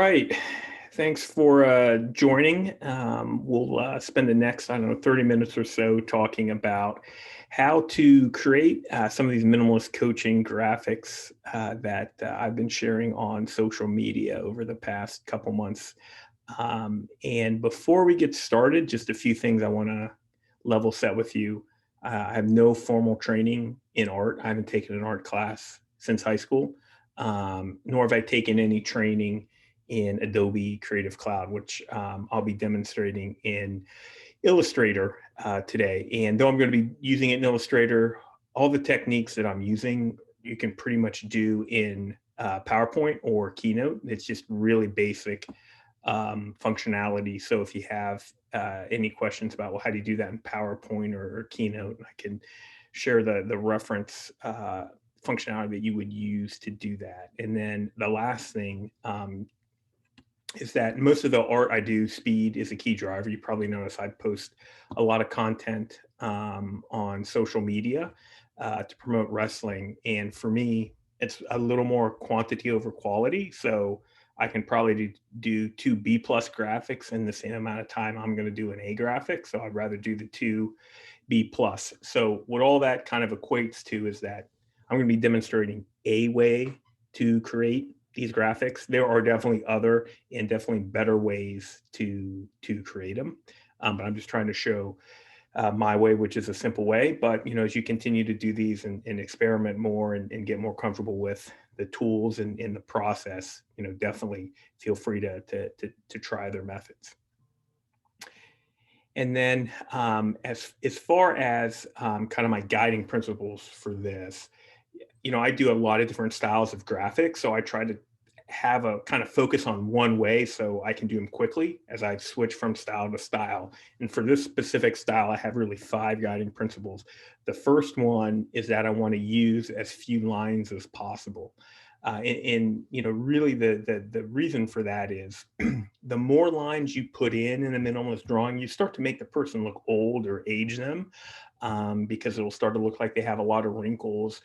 right. Thanks for joining. We'll spend the next, 30 minutes or so talking about how to create some of these minimalist coaching graphics that I've been sharing on social media over the past couple months. And before we get started, just a few things I want to level set with you. I have no formal training in art. I haven't taken an art class since high school, nor have I taken any training in Adobe Creative Cloud, which I'll be demonstrating in Illustrator today. And though I'm going to be using it in Illustrator, all the techniques that I'm using, you can pretty much do in PowerPoint or Keynote. It's just really basic functionality. So if you have any questions about, well, how do you do that in PowerPoint or Keynote, I can share the reference functionality that you would use to do that. And then the last thing is that most of the art I do, speed is a key driver. You probably notice I post a lot of content on social media to promote wrestling. And for me, it's a little more quantity over quality. So I can probably do two B plus graphics in the same amount of time I'm going to do an A graphic. So I'd rather do the two B plus. So what all that kind of equates to is that I'm going to be demonstrating a way to create these graphics. There are definitely other and definitely better ways to create them. But I'm just trying to show my way, which is a simple way. But as you continue to do these and experiment more and get more comfortable with the tools and the process, definitely feel free to try their methods. And then as far as kind of my guiding principles for this, I do a lot of different styles of graphics. So I try to have a kind of focus on one way so I can do them quickly as I switch from style to style. And for this specific style, I have really 5 guiding principles. The first one is that I want to use as few lines as possible. Really the reason for that is the more lines you put in a minimalist drawing, you start to make the person look old or age them because it'll start to look like they have a lot of wrinkles.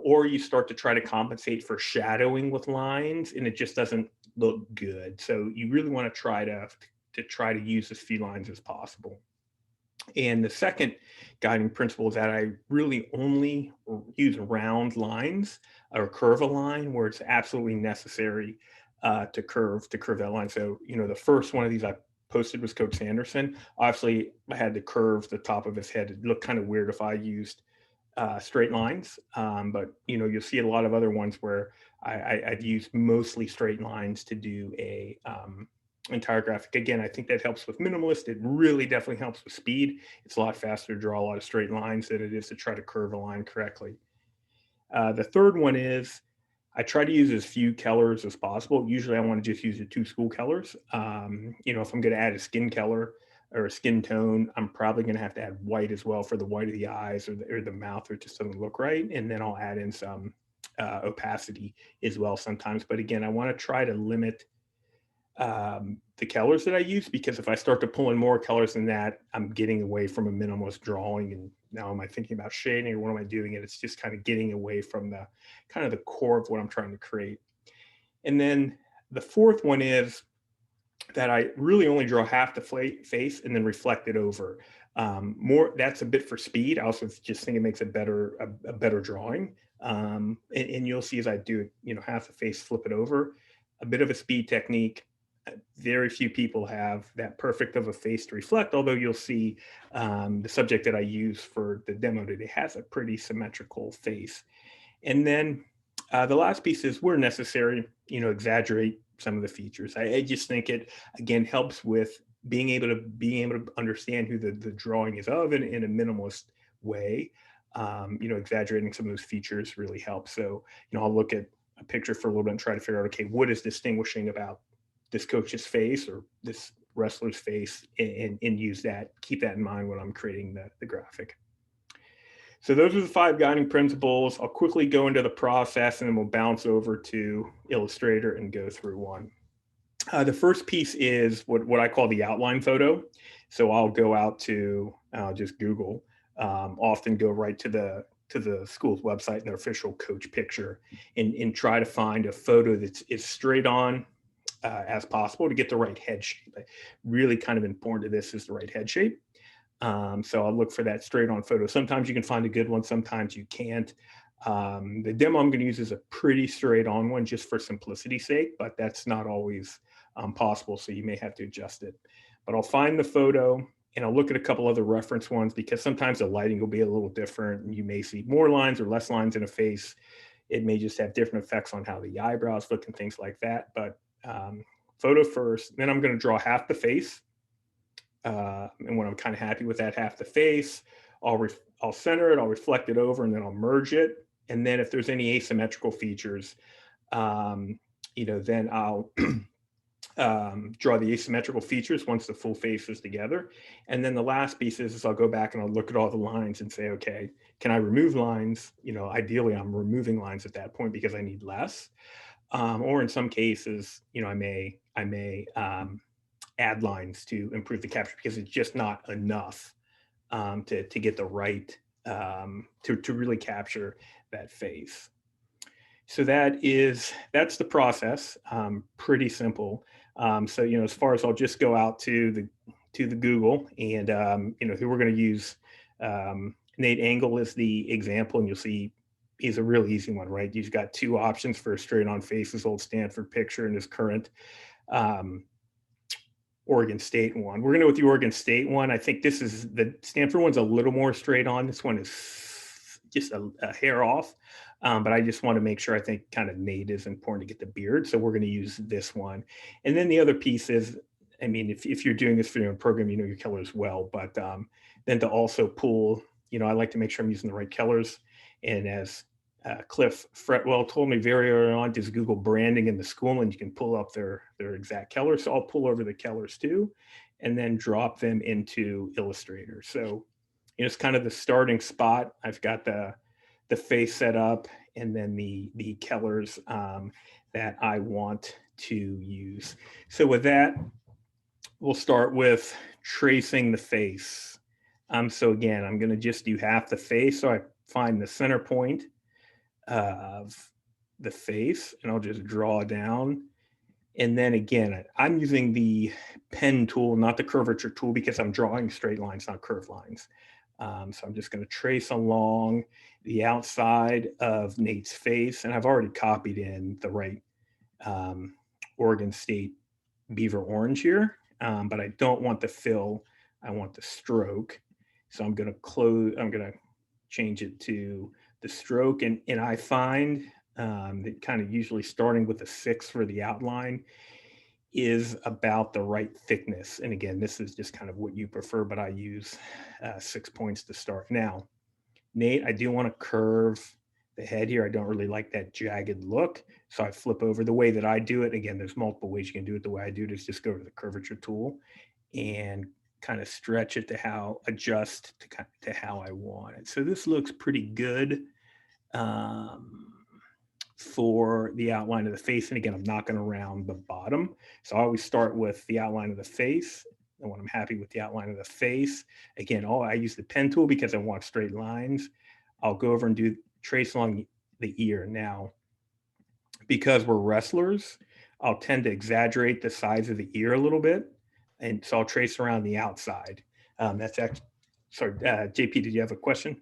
Or you start to try to compensate for shadowing with lines and it just doesn't look good. So you really want to try to use as few lines as possible. And the second guiding principle is that I really only use round lines or curve a line where it's absolutely necessary to curve that line. So, the first one of these I posted was Coach Sanderson. Obviously, I had to curve the top of his head. It looked kind of weird if I used straight lines, but you'll see a lot of other ones where I've used mostly straight lines to do a entire graphic. Again, I think that helps with minimalist. It really definitely helps with speed. It's a lot faster to draw a lot of straight lines than it is to try to curve a line correctly. The third one is I try to use as few colors as possible. Usually I want to just use the 2 school colors. If I'm going to add a skin color or a skin tone, I'm probably going to have to add white as well for the white of the eyes or the mouth, or it just doesn't look right. And then I'll add in some opacity as well sometimes. But again, I want to try to limit the colors that I use, because if I start to pull in more colors than that, I'm getting away from a minimalist drawing. And now am I thinking about shading or what am I doing? And it's just kind of getting away from the kind of the core of what I'm trying to create. And then the fourth one is that I really only draw half the face and then reflect it over. That's a bit for speed. I also just think it makes a better drawing. And you'll see as I do it, half the face, flip it over. A bit of a speed technique. Very few people have that perfect of a face to reflect, although you'll see the subject that I use for the demo today has a pretty symmetrical face. And then the last piece is where necessary, exaggerate some of the features. I just think it, again, helps with being able to understand who the drawing is of in a minimalist way. Exaggerating some of those features really helps. So, I'll look at a picture for a little bit and try to figure out, okay, what is distinguishing about this coach's face or this wrestler's face, and keep that in mind when I'm creating the graphic. So those are the 5 guiding principles. I'll quickly go into the process and then we'll bounce over to Illustrator and go through one. The first piece is what I call the outline photo. So I'll go out to just Google, often go right to the school's website and their official coach picture, and try to find a photo that's straight on as possible to get the right head shape. Really kind of important to this is the right head shape. So I'll look for that straight on photo. Sometimes you can find a good one, sometimes you can't. The demo I'm going to use is a pretty straight on one just for simplicity's sake, but that's not always possible. So you may have to adjust it. But I'll find the photo and I'll look at a couple other reference ones because sometimes the lighting will be a little different. And you may see more lines or less lines in a face. It may just have different effects on how the eyebrows look and things like that. But photo first, then I'm going to draw half the face. And when I'm kind of happy with that half the face, I'll center it, I'll reflect it over, and then I'll merge it. And then if there's any asymmetrical features, then I'll draw the asymmetrical features once the full face is together. And then the last piece is I'll go back and I'll look at all the lines and say, okay, can I remove lines? Ideally I'm removing lines at that point because I need less. Or in some cases, I may add lines to improve the capture because it's just not enough to get the right, to really capture that face. So that's the process, pretty simple. So, as far as I'll just go out to the Google and, who we're going to use, Nate Angle is the example, and you'll see he's a real easy one, right? He's got two options for a straight on face, his old Stanford picture and his current Oregon State one. We're going to go with the Oregon State one. I think the Stanford one's a little more straight on. This one is just a hair off. But I just want to make sure, I think kind of Nate is important to get the beard. So we're going to use this one. And then the other piece is, if you're doing this for your own program, your colors well, but then to also pull, I like to make sure I'm using the right colors. And as Cliff Fretwell told me very early on, just Google branding in the school and you can pull up their exact colors. So I'll pull over the colors too, and then drop them into Illustrator. So it's kind of the starting spot. I've got the face set up and then the colors that I want to use. So with that, we'll start with tracing the face. So again, I'm going to just do half the face. So I find the center point of the face and I'll just draw down. And then again, I'm using the pen tool, not the curvature tool, because I'm drawing straight lines, not curved lines. So I'm just going to trace along the outside of Nate's face. And I've already copied in the right Oregon State beaver orange here, but I don't want the fill. I want the stroke. So I'm going to change it to the stroke. And I find that kind of usually starting with a 6 for the outline is about the right thickness. And again, this is just kind of what you prefer, but I use 6 points to start. Now, Nate, I do want to curve the head here. I don't really like that jagged look. So I flip over. The way that I do it, again, there's multiple ways you can do it. The way I do it is just go to the curvature tool and kind of stretch it to adjust to how I want it. So this looks pretty good for the outline of the face. And again, I'm not going to round the bottom. So I always start with the outline of the face. And when I'm happy with the outline of the face, again, I use the pen tool because I want straight lines. I'll go over and trace along the ear. Now, because we're wrestlers, I'll tend to exaggerate the size of the ear a little bit. And so I'll trace around the outside. That's actually, sorry, JP, did you have a question?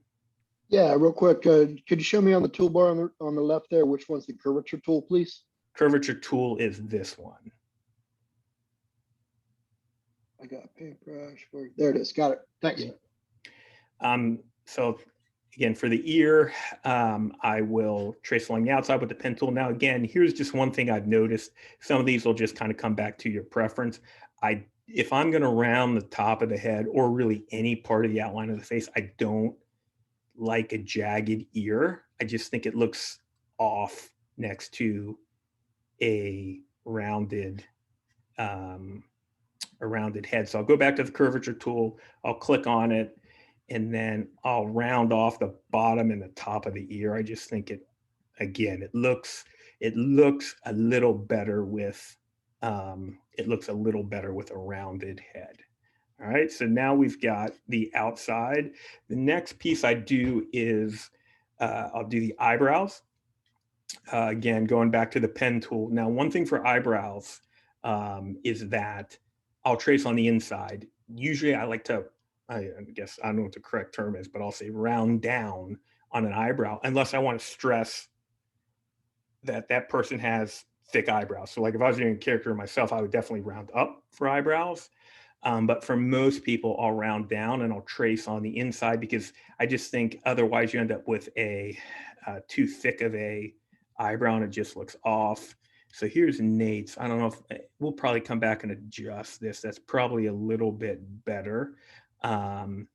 Yeah, real quick, could you show me on the toolbar on the left there, which one's the curvature tool, please? Curvature tool is this one. I got paintbrush. There it is. Got it. Thanks. Yeah. So again, for the ear, I will trace along the outside with the pen tool. Now, again, here's just one thing I've noticed. Some of these will just kind of come back to your preference. If I'm going to round the top of the head or really any part of the outline of the face, I don't like a jagged ear. I just think it looks off next to a rounded head. So I'll go back to the curvature tool, I'll click on it, and then I'll round off the bottom and the top of the ear. I just think it looks a little better with a rounded head. All right, so now we've got the outside. The next piece I do is I'll do the eyebrows. Again, going back to the pen tool. Now, one thing for eyebrows, is that I'll trace on the inside. Usually I like to, I guess, I don't know what the correct term is, but I'll say round down on an eyebrow, unless I want to stress that that person has thick eyebrows. So like if I was doing a character myself, I would definitely round up for eyebrows. But for most people, I'll round down and I'll trace on the inside because I just think otherwise you end up with a too thick of a eyebrow and it just looks off. So here's Nate's. I don't know if we'll probably come back and adjust this. That's probably a little bit better. Um,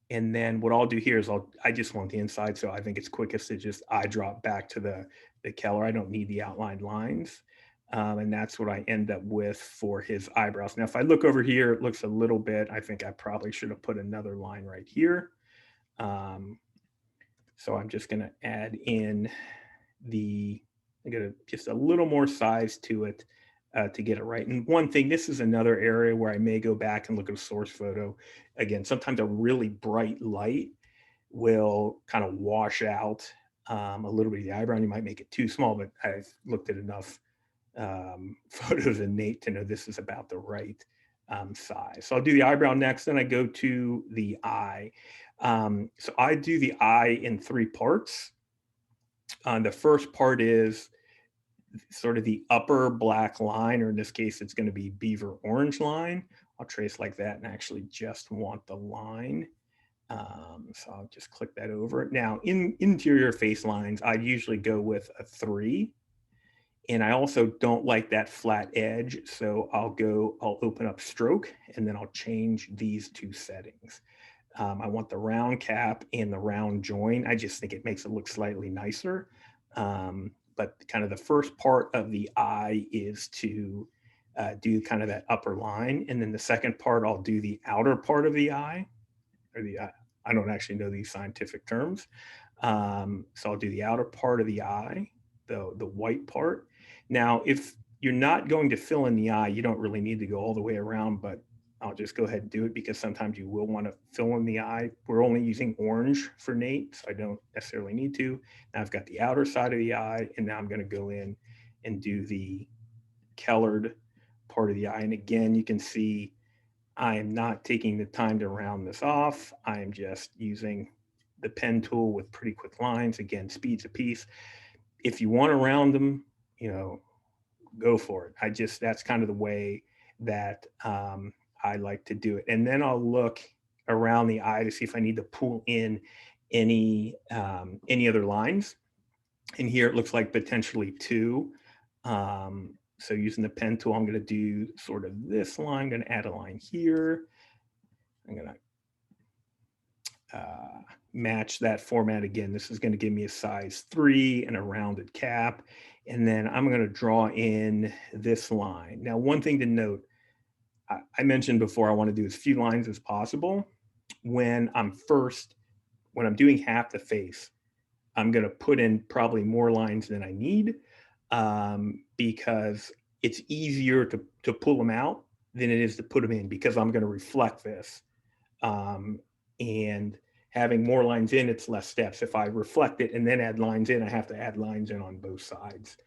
and then what I'll do here is I just want the inside. So I think it's quickest to just eye drop back to the Keller. I don't need the outlined lines. And that's what I end up with for his eyebrows. Now, if I look over here, it looks a little bit, I think I probably should have put another line right here. Um, so I'm just going to add in I got just a little more size to it to get it right. And one thing, this is another area where I may go back and look at a source photo. Again, sometimes a really bright light will kind of wash out a little bit of the eyebrow. And you might make it too small, but I've looked at enough photos of Nate to know this is about the right size. So I'll do the eyebrow next, then I go to the eye. So I do the eye in three parts. The first part is sort of the upper black line, or in this case, it's going to be beaver orange line. I'll trace like that and actually just want the line. So I'll just click that over. Now, in interior face lines, I usually go with a 3. And I also don't like that flat edge. So I'll open up stroke and then I'll change these two settings. I want the round cap and the round join. I just think it makes it look slightly nicer. But kind of the first part of the eye is to do kind of that upper line. And then the second part, I'll do the outer part of the eye, or I don't actually know these scientific terms. So I'll do the outer part of the eye, the white part. Now, if you're not going to fill in the eye, you don't really need to go all the way around, but I'll just go ahead and do it because sometimes you will want to fill in the eye. We're only using orange for Nate, so I don't necessarily need to. Now I've got the outer side of the eye, and now I'm going to go in and do the colored part of the eye. And again, you can see I am not taking the time to round this off. I am just using the pen tool with pretty quick lines. Again, speed's a piece. If you want to round them, go for it. That's kind of the way that I like to do it. And then I'll look around the eye to see if I need to pull in any other lines. And here it looks like potentially 2. So using the pen tool, I'm going to do sort of this line. I'm going to add a line here. I'm going to match that format again. This is going to give me a size 3 and a rounded cap. And then I'm going to draw in this line. Now, one thing to note, I mentioned before, I want to do as few lines as possible. When I'm doing half the face, I'm going to put in probably more lines than I need because it's easier to pull them out than it is to put them in because I'm going to reflect this. And having more lines in, it's less steps. If I reflect it and then add lines in, I have to add lines in on both sides.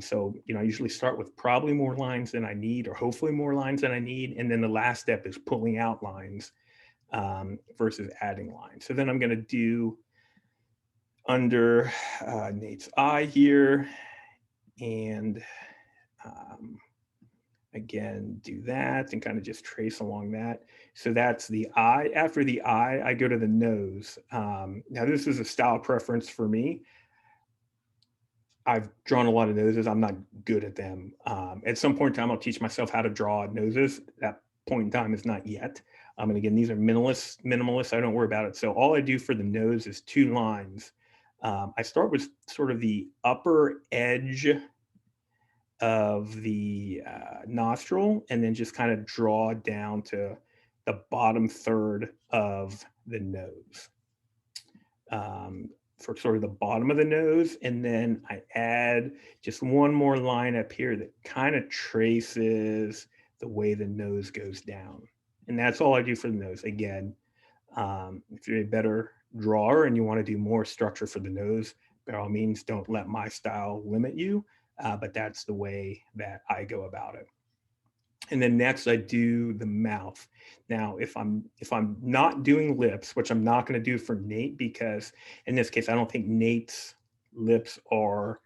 So, I usually start with probably more lines than I need, or hopefully more lines than I need. And then the last step is pulling out lines versus adding lines. So then I'm going to do under Nate's eye here. And again, do that and kind of just trace along that. So that's the eye. After the eye, I go to the nose. Now, this is a style preference for me. I've drawn a lot of noses. I'm not good at them. At some point in time, I'll teach myself how to draw noses. That point in time is not yet. And again, these are minimalist. I don't worry about it. So all I do for the nose is 2 lines. I start with sort of the upper edge of the nostril and then just kind of draw down to the bottom third of the nose. For sort of the bottom of the nose, and then I add just one more line up here that kind of traces the way the nose goes down. And that's all I do for the nose. Again, if you're a better drawer and you want to do more structure for the nose, by all means, don't let my style limit you, but that's the way that I go about it. And then next I do the mouth. Now, if I'm not doing lips, which I'm not going to do for Nate, because in this case, I don't think Nate's lips are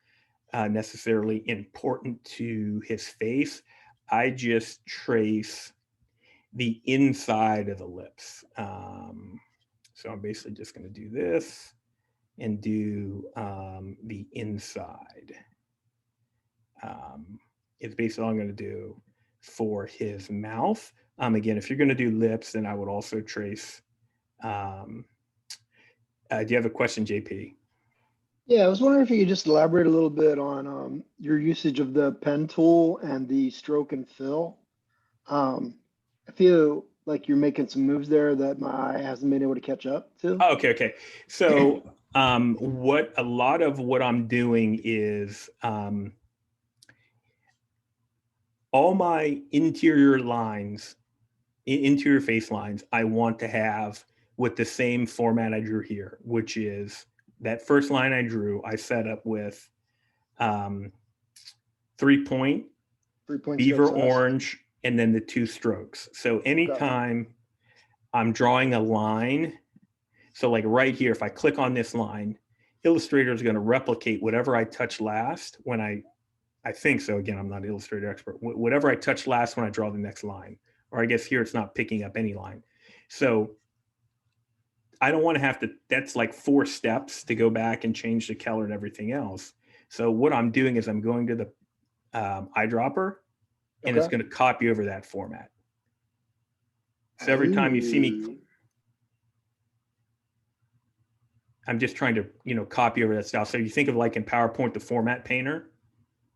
necessarily important to his face. I just trace the inside of the lips. So I'm basically just going to do this and do the inside. It's basically all I'm going to do for his mouth. Again, if you're going to do lips, then I would also trace. Do you have a question, JP? Yeah, I was wondering if you could just elaborate a little bit on your usage of the pen tool and the stroke and fill. I feel like you're making some moves there that my eye hasn't been able to catch up to. Oh, okay. So what a lot of what I'm doing is all my interior lines, interior face lines, I want to have with the same format I drew here, which is that first line I drew, I set up with 3-point, 3-point beaver strokes last. orange, and then the 2 strokes. So anytime I'm drawing a line, so like right here, if I click on this line, Illustrator is going to replicate whatever I touch last when I think so. Again, I'm not an Illustrator expert. Whatever I touch last when I draw the next line, or I guess here it's not picking up any line. So I don't want to have to, that's like 4 steps to go back and change the color and everything else. So what I'm doing is I'm going to the eyedropper, and it's going to copy over that format. So every time you see me, I'm just trying to, copy over that style. So you think of like in PowerPoint, the format painter.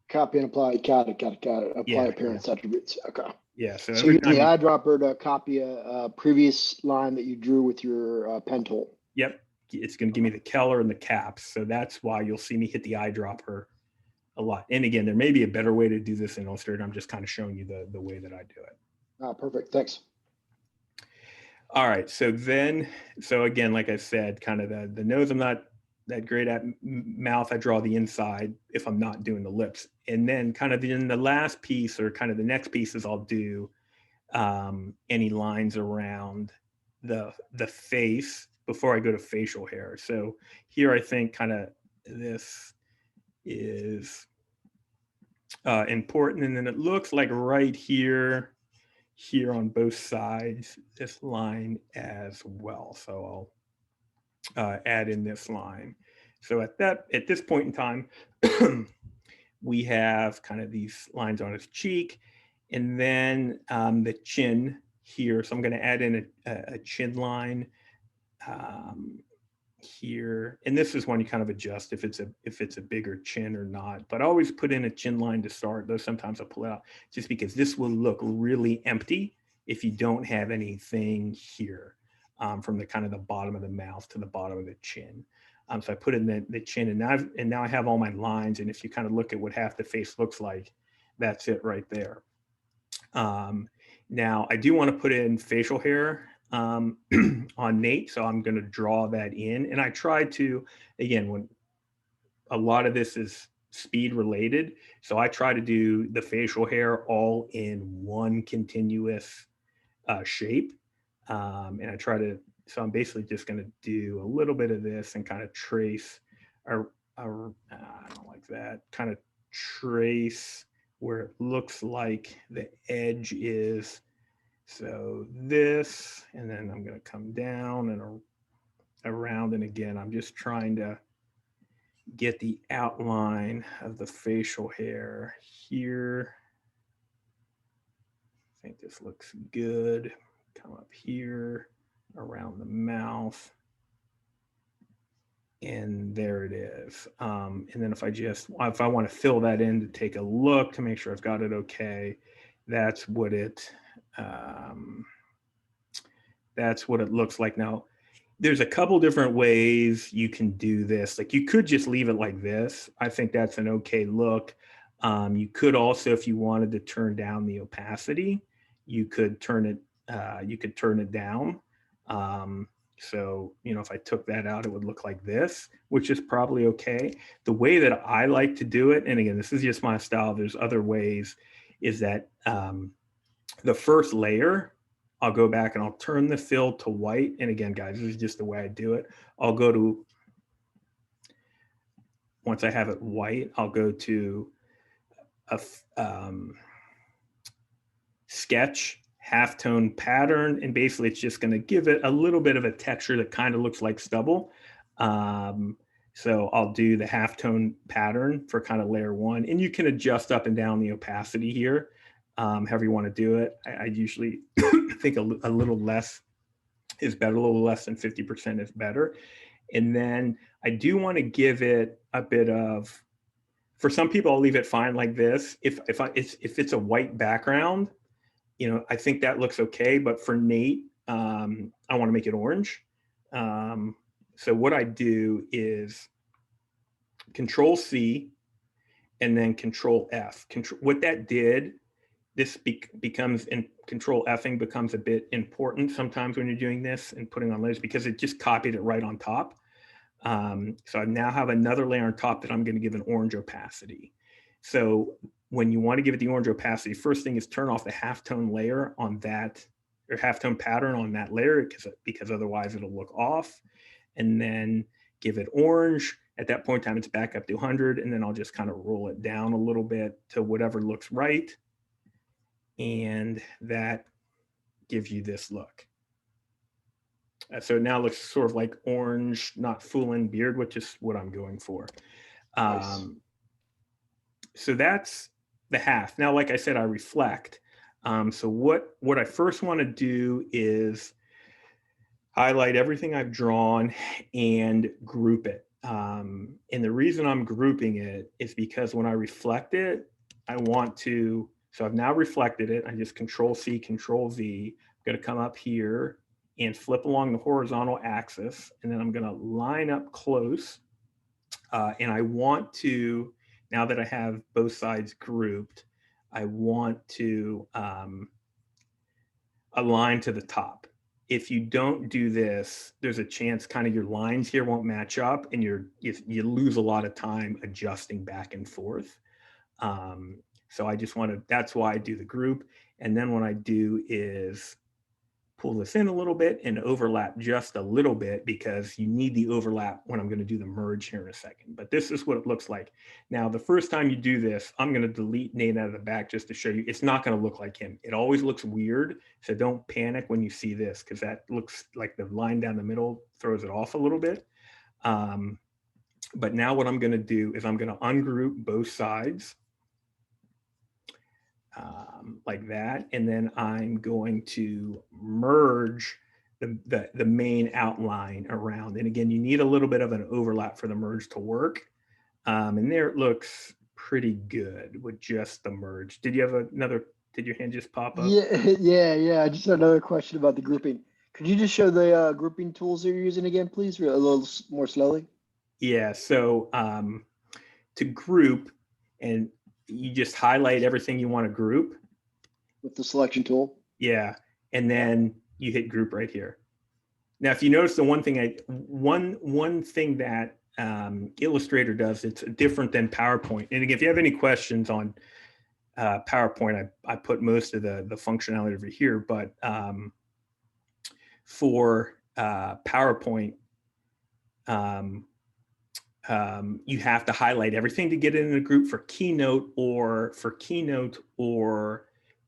Copy and apply. Got it. Apply appearance attributes. Okay. Yeah. So you're using the eyedropper to copy a previous line that you drew with your pen tool. Yep. It's going to give me the color and the caps. So that's why you'll see me hit the eyedropper a lot. And again, there may be a better way to do this in Illustrator. I'm just kind of showing you the way that I do it. Oh, perfect. Thanks. All right. So again, like I said, kind of the nose, I'm not that great at. Mouth, I draw the inside if I'm not doing the lips. And then kind of in the last piece, or kind of the next pieces, I'll do any lines around the face before I go to facial hair. So here I think kind of this is important. And then it looks like right here on both sides, this line as well. So I'll add in this line. So at this point in time, we have kind of these lines on his cheek, and then the chin here. So I'm going to add in a chin line here, and this is one you kind of adjust if it's a bigger chin or not. But I always put in a chin line to start, though sometimes I'll pull it out just because this will look really empty if you don't have anything here from the kind of the bottom of the mouth to the bottom of the chin. So I put in the chin, and now I have all my lines. And if you kind of look at what half the face looks like, that's it right there. Now I do want to put in facial hair on Nate, so I'm going to draw that in. And I try to, again, when a lot of this is speed related, so I try to do the facial hair all in one continuous shape. And I try to, so I'm basically just going to do a little bit of this and kind of trace, I don't like that, kind of trace where it looks like the edge is. So this, and then I'm going to come down and around. And again, I'm just trying to get the outline of the facial hair here. I think this looks good. Come up here around the mouth. And there it is. And then if I want to fill that in to take a look to make sure I've got it okay, that's what it looks like. Now, there's a couple different ways you can do this. Like you could just leave it like this. I think that's an okay look. You could also, if you wanted to turn down the opacity, you could turn it down. So, if I took that out, it would look like this, which is probably okay. The way that I like to do it, and again, this is just my style, there's other ways, is that the first layer, I'll go back and I'll turn the fill to white. And again, guys, this is just the way I do it. I'll go to, once I have it white, I'll go to a sketch, halftone pattern, and basically it's just going to give it a little bit of a texture that kind of looks like stubble. So I'll do the halftone pattern for kind of layer one, and you can adjust up and down the opacity here, however you want to do it. I usually think a little less is better, a little less than 50% is better. And then I do want to give it a bit of, for some people, I'll leave it fine like this. If it's a white background, I think that looks okay. But for Nate, I want to make it orange. So what I do is Control C and then Control F. What that did, this becomes in Control Fing becomes a bit important sometimes when you're doing this and putting on layers, because it just copied it right on top. So I now have another layer on top that I'm going to give an orange opacity. So when you want to give it the orange opacity, first thing is turn off the halftone layer on that, or halftone pattern on that layer, because otherwise it'll look off. And then give it orange. At that point in time, it's back up to 100. And then I'll just kind of roll it down a little bit to whatever looks right. And that gives you this look. So now it looks sort of like orange, not full-in beard, which is what I'm going for. Nice. So that's the half. Now, like I said, I reflect. So what I first want to do is highlight everything I've drawn and group it. And the reason I'm grouping it is because when I reflect it, I want to, so I've now reflected it. I just Control C, Control V. I'm going to come up here and flip along the horizontal axis. And then I'm going to line up close. And I want to, now that I have both sides grouped, I want to align to the top. If you don't do this, there's a chance kind of your lines here won't match up, and you lose a lot of time adjusting back and forth. So I just want to, that's why I do the group. And then what I do is pull this in a little bit and overlap just a little bit, because you need the overlap when I'm going to do the merge here in a second. But this is what it looks like. Now, the first time you do this, I'm going to delete Nate out of the back just to show you it's not going to look like him. It always looks weird. So don't panic when you see this, because that looks like the line down the middle throws it off a little bit. But now what I'm going to do is I'm going to ungroup both sides. Like that, and then I'm going to merge the main outline around. And again, you need a little bit of an overlap for the merge to work. And there it looks pretty good with just the merge. Did you have another? Did your hand just pop up? Yeah. I just had another question about the grouping. Could you just show the grouping tools that you're using again, please, a little more slowly? Yeah. So to group, and you just highlight everything you want to group. With the selection tool. Yeah. And then you hit group right here. Now, if you notice, the one thing one thing that Illustrator does, it's different than PowerPoint. And again, if you have any questions on PowerPoint, I put most of the functionality over here. But for PowerPoint, you have to highlight everything to get it in a group. For Keynote or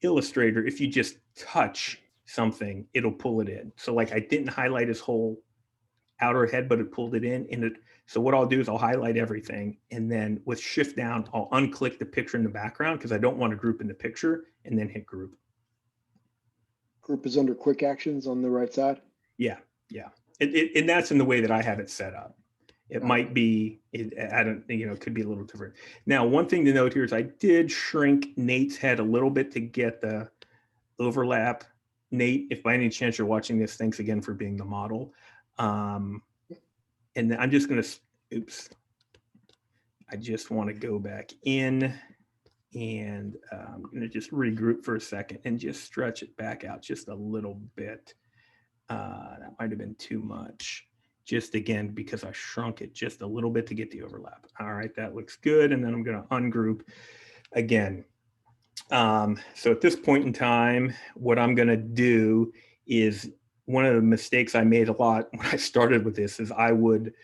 Illustrator, if you just touch something, it'll pull it in. So like I didn't highlight his whole outer head, but it pulled it in. So what I'll do is I'll highlight everything, and then with Shift down, I'll unclick the picture in the background, because I don't want to group in the picture, and then hit group. Group is under quick actions on the right side. Yeah. And that's in the way that I have it set up. It might be, I don't, it could be a little different. Now, one thing to note here is I did shrink Nate's head a little bit to get the overlap. Nate, if by any chance you're watching this, thanks again for being the model. And then I'm just going to, I just want to go back in, and I'm going to just regroup for a second and just stretch it back out just a little bit. That might have been too much. Just again, because I shrunk it just a little bit to get the overlap. All right, that looks good. And then I'm going to ungroup again. So at this point in time, what I'm going to do is, one of the mistakes I made a lot when I started with this is I would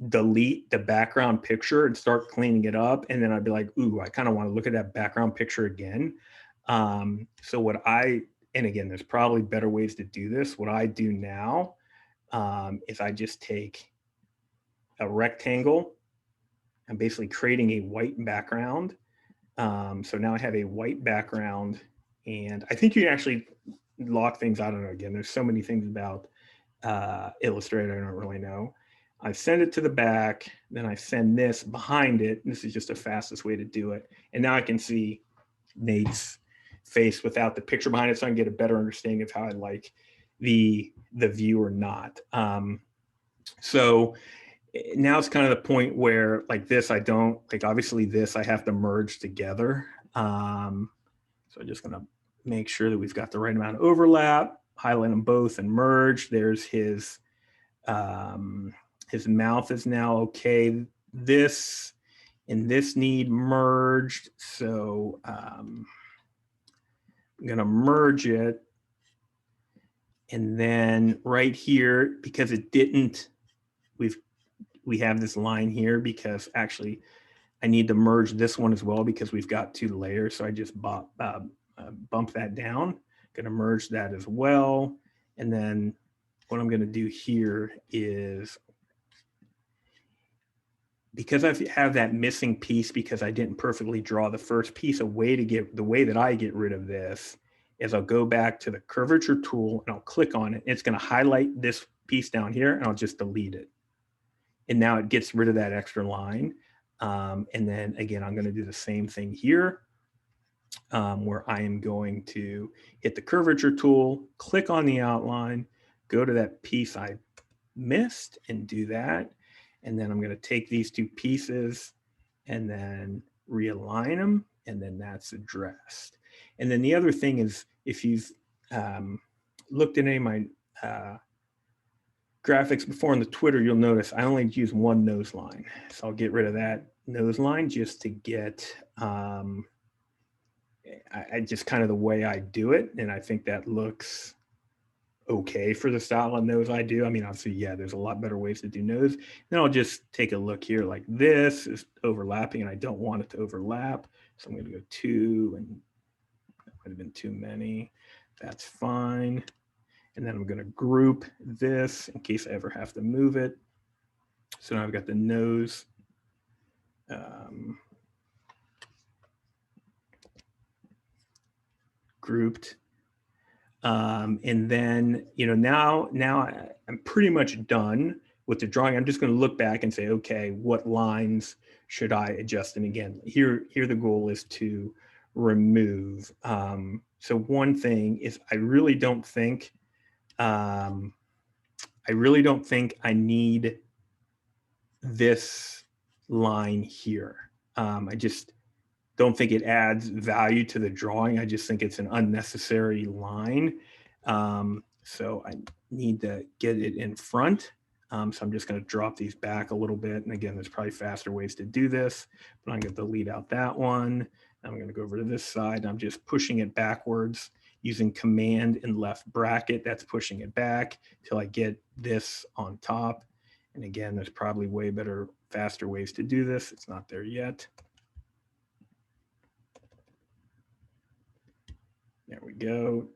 delete the background picture and start cleaning it up. And then I'd be like, ooh, I kind of want to look at that background picture again. So and again, there's probably better ways to do this. What I do now is I just take a rectangle. I'm basically creating a white background. So now I have a white background, and I think you can actually lock things. I don't know. Again, there's so many things about Illustrator I don't really know. I send it to the back, then I send this behind it. This is just the fastest way to do it. And now I can see Nate's face without the picture behind it, so I can get a better understanding of how I like the view or not. So now it's kind of the point where, like this, I don't like, obviously this I have to merge together. So I'm just going to make sure that we've got the right amount of overlap, highlight them both and merge. There's his mouth is now okay. This and this need merged. So I'm going to merge it. And then right here, because it didn't, we have this line here because actually I need to merge this one as well because we've got 2 layers. So I just bump that down. Going to merge that as well. And then what I'm going to do here is, because I have that missing piece, because I didn't perfectly draw the first piece, the way that I get rid of this is I'll go back to the curvature tool and I'll click on it. It's going to highlight this piece down here and I'll just delete it. And now it gets rid of that extra line. And then again, I'm going to do the same thing here, where I am going to hit the curvature tool, click on the outline, go to that piece I missed and do that. And then I'm going to take these 2 pieces and then realign them. And then that's addressed. And then the other thing is, if you've looked at any of my graphics before on the Twitter, you'll notice I only use one nose line. So I'll get rid of that nose line just to get, I just kind of the way I do it. And I think that looks okay for the style of nose I do. I mean, obviously, yeah, there's a lot better ways to do nose. Then I'll just take a look here, like this is overlapping and I don't want it to overlap. So I'm going to go 2, and that might have been too many. That's fine. And then I'm going to group this in case I ever have to move it. So now I've got the nose. Grouped. And then, now I'm pretty much done with the drawing. I'm just going to look back and say, okay, what lines should I adjust? And again, here the goal is to remove. So one thing is, I really don't think I need this line here. I just don't think it adds value to the drawing. I just think it's an unnecessary line. So I need to get it in front. So I'm just going to drop these back a little bit. And again, there's probably faster ways to do this, but I'm going to delete out that one. I'm going to go over to this side. And I'm just pushing it backwards using Command and left bracket. That's pushing it back till I get this on top. And again, there's probably way better, faster ways to do this. It's not there yet. There we go.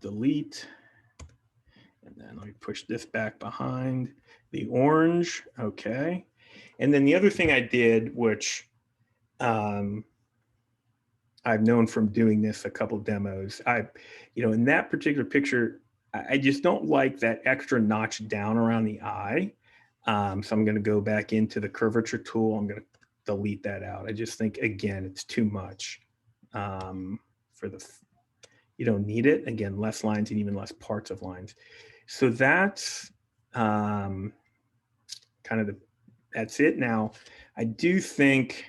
Delete. And then let me push this back behind the orange. Okay. And then the other thing I did, which I've known from doing this a couple of demos, in that particular picture, I just don't like that extra notch down around the eye. So I'm going to go back into the curvature tool. I'm going to delete that out. I just think, again, it's too much you don't need it. Again, less lines and even less parts of lines. So that's kind of that's it. Now, I do think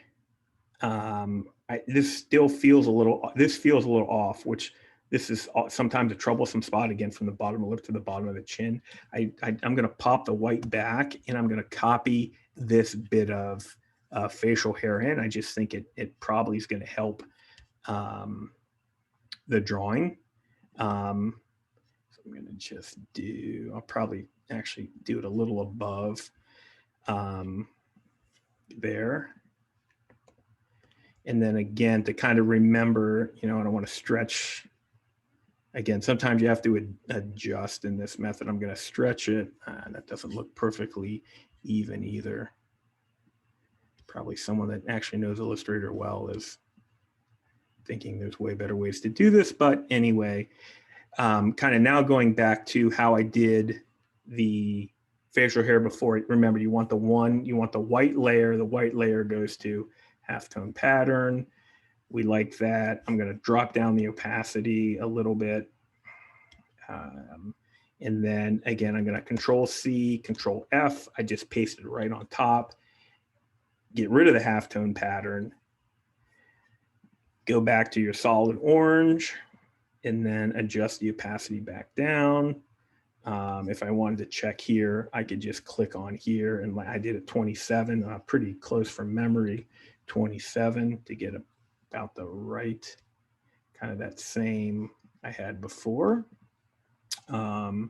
this feels a little off, which this is sometimes a troublesome spot, again, from the bottom of the lip to the bottom of the chin. I'm going to pop the white back and I'm going to copy this bit of facial hair in. I just think it probably is going to help the drawing. So I'm going to just I'll probably actually do it a little above there. And then again, to kind of remember, I don't want to stretch. Again, sometimes you have to adjust in this method. I'm going to stretch it. That doesn't look perfectly even either. Probably someone that actually knows Illustrator well is thinking there's way better ways to do this. But anyway, kind of now going back to how I did the facial hair before. Remember, you want the white layer. The white layer goes to Halftone Pattern. We like that. I'm going to drop down the opacity a little bit. And then again, I'm going to Control C, Control F. I just pasted it right on top. Get rid of the halftone pattern. Go back to your solid orange and then adjust the opacity back down. If I wanted to check here, I could just click on here, and I did it 27, pretty close from memory, 27 to get about the right, kind of that same I had before. And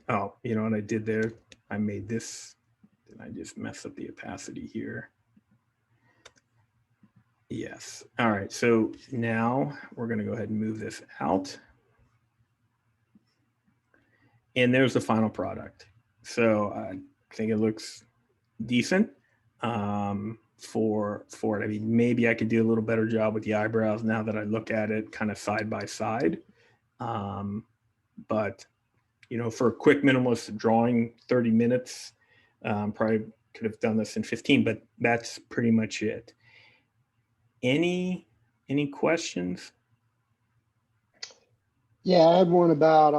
oh, you know what I did there? I made this, did I just mess up the opacity here? Yes. All right. So now we're going to go ahead and move this out. And there's the final product. So I think it looks decent for it. I mean, maybe I could do a little better job with the eyebrows now that I look at it kind of side by side. But, for a quick minimalist drawing, 30 minutes, probably could have done this in 15, but that's pretty much it. Any questions? Yeah, I had one about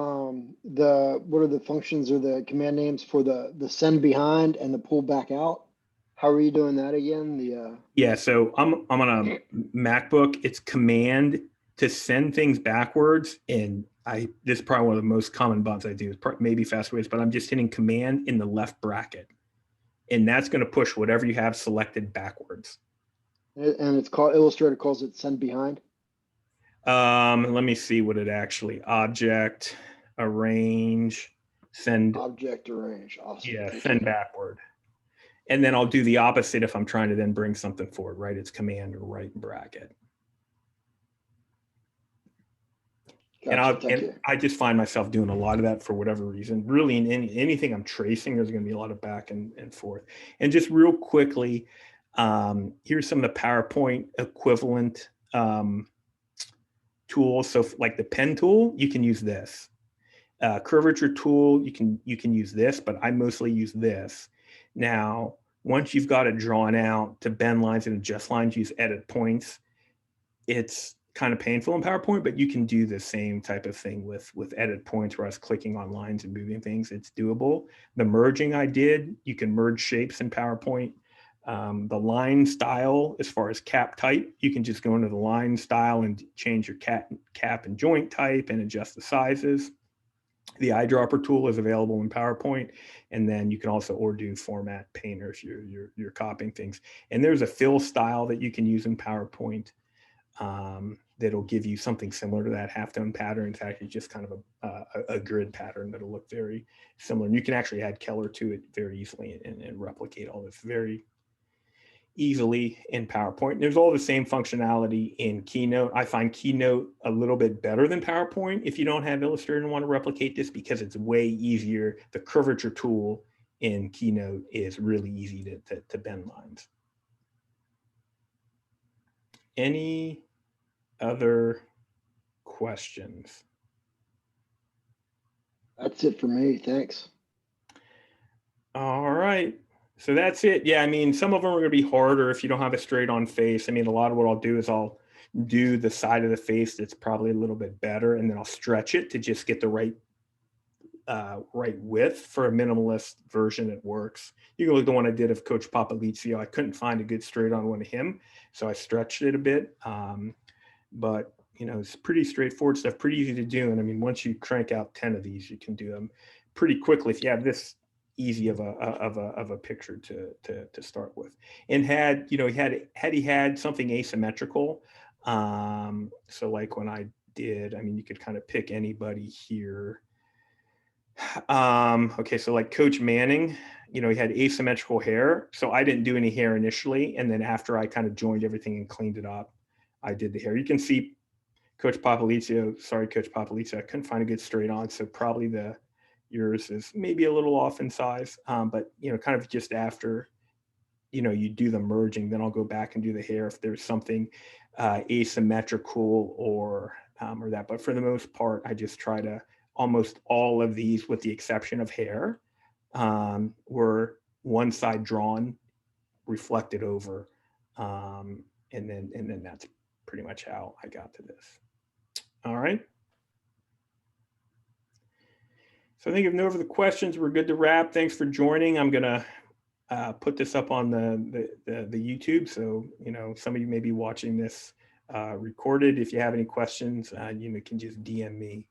what are the functions or the command names for the send behind and the pull back out? How are you doing that again? Yeah, so I'm on a MacBook. It's Command to send things backwards, and this is probably one of the most common buttons I do. Maybe fast ways, but I'm just hitting Command in the left bracket, and that's going to push whatever you have selected backwards. And it's called Illustrator calls it send behind. Let me see what it actually object arrange send object arrange. Awesome. Yeah, send backward. And then I'll do the opposite if I'm trying to then bring something forward, right? It's Command or right bracket. Gotcha, and I just find myself doing a lot of that for whatever reason. Really, in anything I'm tracing, there's going to be a lot of back and forth. And just real quickly, here's some of the PowerPoint equivalent tools. So like the pen tool, you can use this. Curvature tool, you can use this, but I mostly use this. Now, once you've got it drawn out, to bend lines and adjust lines, use edit points. It's kind of painful in PowerPoint, but you can do the same type of thing with edit points, where I was clicking on lines and moving things. It's doable. The merging I did, you can merge shapes in PowerPoint. The line style, as far as cap type, you can just go into the line style and change your cap and joint type and adjust the sizes. The eyedropper tool is available in PowerPoint, and then you can also do format painter if you're copying things. And there's a fill style that you can use in PowerPoint that'll give you something similar to that halftone pattern. It's actually just kind of a grid pattern that'll look very similar. And you can actually add color to it very easily and replicate all this very easily in PowerPoint. And there's all the same functionality in Keynote. I find Keynote a little bit better than PowerPoint if you don't have Illustrator and want to replicate this, because it's way easier. The curvature tool in Keynote is really easy to bend lines. Any other questions? That's it for me. Thanks. All right. So that's it. Yeah, I mean, some of them are going to be harder if you don't have a straight on face. I mean, a lot of what I'll do is I'll do the side of the face that's probably a little bit better, and then I'll stretch it to just get the right width. For a minimalist version, it works. You can look at the one I did of Coach Papalizio. I couldn't find a good straight on one of him, so I stretched it a bit. But it's pretty straightforward stuff, pretty easy to do. And I mean, once you crank out 10 of these, you can do them pretty quickly. If you have this easy of a picture to start with. And had, you know, he had something asymmetrical, so like when I did, I mean, you could kind of pick anybody here. Okay, so like Coach Manning, you know, he had asymmetrical hair, so I didn't do any hair initially, and then after I kind of joined everything and cleaned it up, I did the hair. You can see Coach Popolizio. Sorry, Coach Popolizio, I couldn't find a good straight on, so probably the yours is maybe a little off in size, but you know, kind of just after, you know, you do the merging, then I'll go back and do the hair if there's something asymmetrical or that. But for the most part, I just try to, almost all of these, with the exception of hair, were one side drawn, reflected over, and then that's pretty much how I got to this. All right. So I think if no further questions, we're good to wrap. Thanks for joining. I'm gonna put this up on the YouTube, so you know, some of you may be watching this recorded. If you have any questions, you can just DM me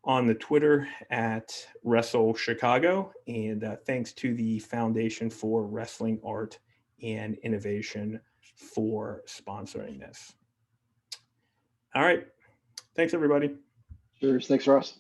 on the Twitter at Wrestle Chicago. And thanks to the Foundation for Wrestling Art and Innovation for sponsoring this. All right. Thanks, everybody. Cheers. Thanks, Ross.